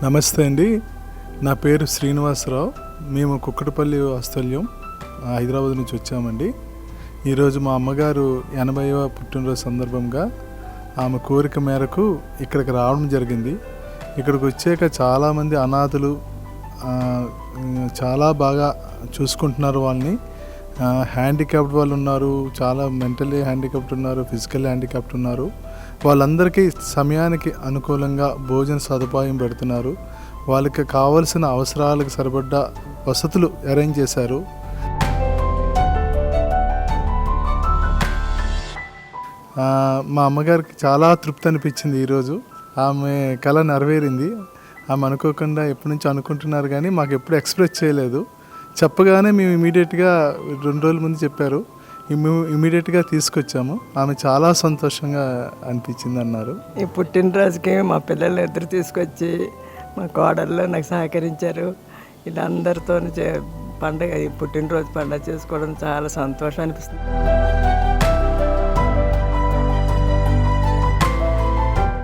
నమస్తే అండి. నా పేరు శ్రీనివాసరావు. మేము కుక్కటపల్లి వాస్తవ్యం హైదరాబాద్ నుంచి వచ్చామండి. ఈరోజు మా అమ్మగారు 80వ పుట్టినరోజు సందర్భంగా ఆమె కోరిక మేరకు ఇక్కడికి రావడం జరిగింది. ఇక్కడికి వచ్చాక చాలామంది అనాథులు చాలా బాగా చూసుకుంటున్నారు వాళ్ళని. హ్యాండిక్యాప్డ్ వాళ్ళు ఉన్నారు, చాలా మెంటల్లీ హ్యాండిక్యాప్డ్ ఉన్నారు, ఫిజికల్ హ్యాండిక్యాప్డ్ ఉన్నారు. వాళ్ళందరికీ సమయానికి అనుకూలంగా భోజన సదుపాయం పెడుతున్నారు. వాళ్ళకి కావలసిన అవసరాలకు సరిపడ్డ వసతులు అరేంజ్ చేశారు. మా అమ్మగారికి చాలా తృప్తి అనిపించింది. ఈరోజు ఆమె కళ నెరవేరింది. ఆమె అనుకోకుండా ఎప్పటి నుంచి అనుకుంటున్నారు కానీ మాకు ఎప్పుడు ఎక్స్ప్రెస్ చేయలేదు. చెప్పగానే మేము ఇమీడియట్గా 2 రోజుల ముందు చెప్పారు, ఇమీడియట్గా తీసుకొచ్చాము. ఆమె చాలా సంతోషంగా అనిపించింది అన్నారు. ఈ పుట్టినరోజుకి మా పిల్లలు ఇద్దరు తీసుకొచ్చి మా కోడళ్ళు నాకు సహకరించారు. వీళ్ళందరితో పండగ, ఈ పుట్టినరోజు పండుగ చేసుకోవడం చాలా సంతోషం అనిపిస్తుంది.